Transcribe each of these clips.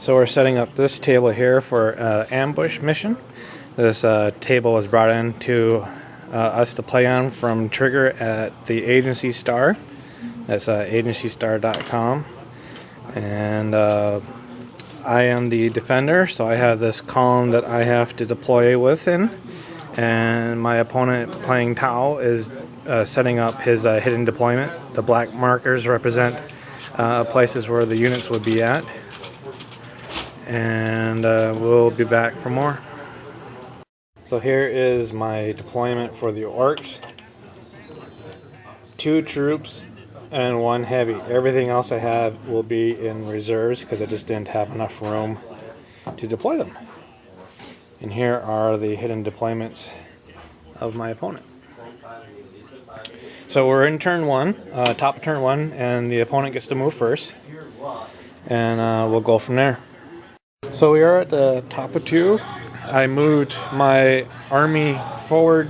So we're setting up this table here for ambush mission. This table was brought in to us to play on from Trigger at the Agency Star. That's agencystar.com. And I am the defender, so I have this column that I have to deploy within. And my opponent playing Tau is setting up his hidden deployment. The black markers represent places where the units would be at. And we'll be back for more. So here is my deployment for the Orks. 2 troops and 1 heavy. Everything else I have will be in reserves because I just didn't have enough room to deploy them. And here are the hidden deployments of my opponent. So we're in turn 1, top of turn 1, and the opponent gets to move first. And we'll go from there. So we are at the top of 2. I moved my army forward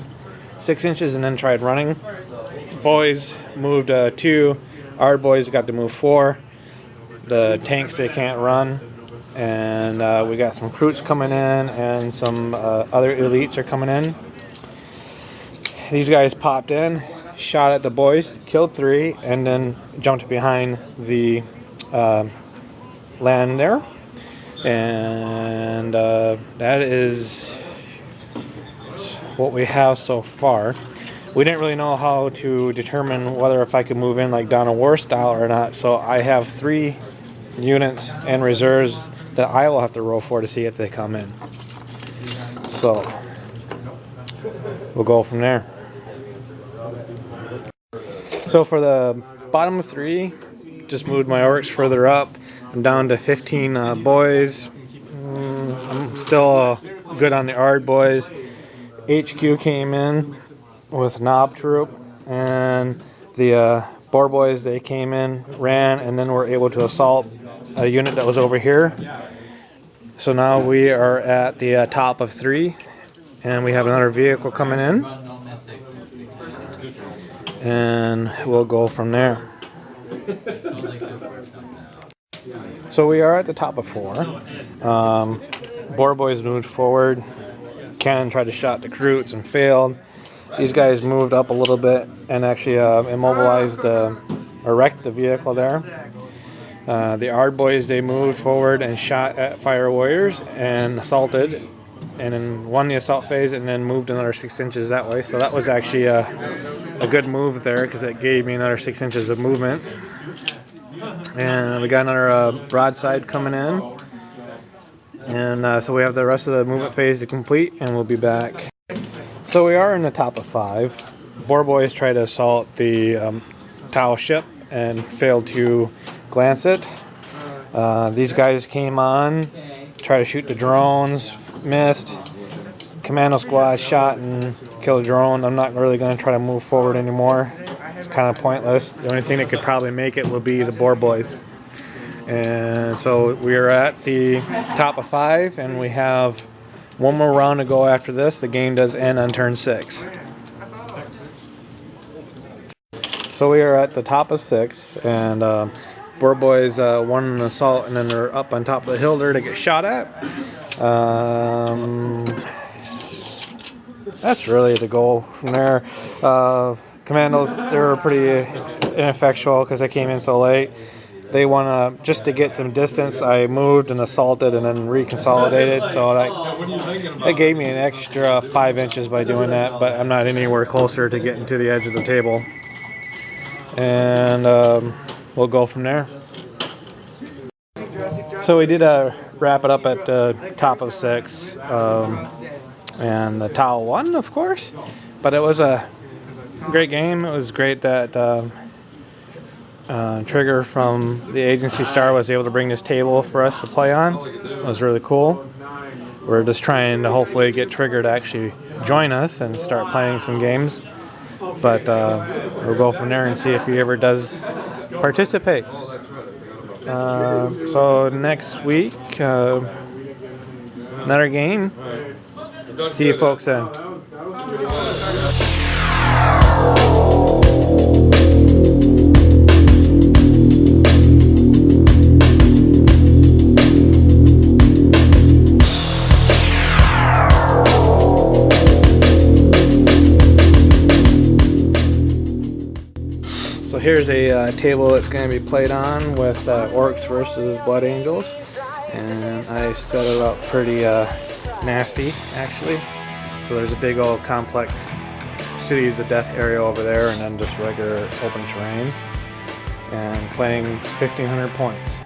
6 inches and then tried running. Boys moved 2. Our boys got to move 4. The tanks, they can't run. And we got some recruits coming in and some other elites are coming in. These guys popped in, shot at the boys, killed 3, and then jumped behind the land there. And that is what we have so far. We didn't really know how to determine whether if I could move in like down a war style or not, so I have 3 units and reserves that I will have to roll for to see if they come in. So we'll go from there. So for the bottom 3, just moved my Orks further up. I'm down to 15 boys. I'm still good on the Ard boys. HQ came in with Knob Troop, and the Boar boys, they came in, ran, and then were able to assault a unit that was over here. So now we are at the top of 3, and we have another vehicle coming in, and we'll go from there. So we are at the top of 4. Boar boys moved forward. Cannon tried to shot the recruits and failed. These guys moved up a little bit and actually immobilized wrecked the vehicle there. The Ard boys, they moved forward and shot at fire warriors and assaulted, and then won the assault phase and then moved another 6 inches that way. So that was actually a good move there because it gave me another 6 inches of movement. And we got another broadside coming in. And so we have the rest of the movement phase to complete, and we'll be back. So we are in the top of 5. Boar boys tried to assault the Tau ship and failed to glance it. These guys came on, tried to shoot the drones, missed. Commando squad shot and killed a drone. I'm not really going to try to move forward anymore. It's kind of pointless. The only thing that could probably make it would be the Boar boys. And so we are at the top of 5, and we have 1 more round to go after this. The game does end on turn 6. So we are at the top of 6, and Boar boys won an assault, and then they're up on top of the hill there to get shot at. That's really the goal from there. Commandos, they were pretty ineffectual because they came in so late. They want to, just to get some distance, I moved and assaulted and then reconsolidated, so that gave me an extra 5 inches by doing that, but I'm not anywhere closer to getting to the edge of the table. And we'll go from there. So we did wrap it up at the top of 6, and the Tau won, of course, but it was a great game. It was great that Trigger from the Agency Star was able to bring this table for us to play on. It was really cool. We're just trying to hopefully get Trigger to actually join us and start playing some games. But we'll go from there and see if he ever does participate. So next week, another game. See you folks then. here's a table that's going to be played on with Orks versus Blood Angels, and I set it up pretty nasty actually. So there's a big old complex Cities of Death area over there, and then just regular open terrain, and playing 1,500 points.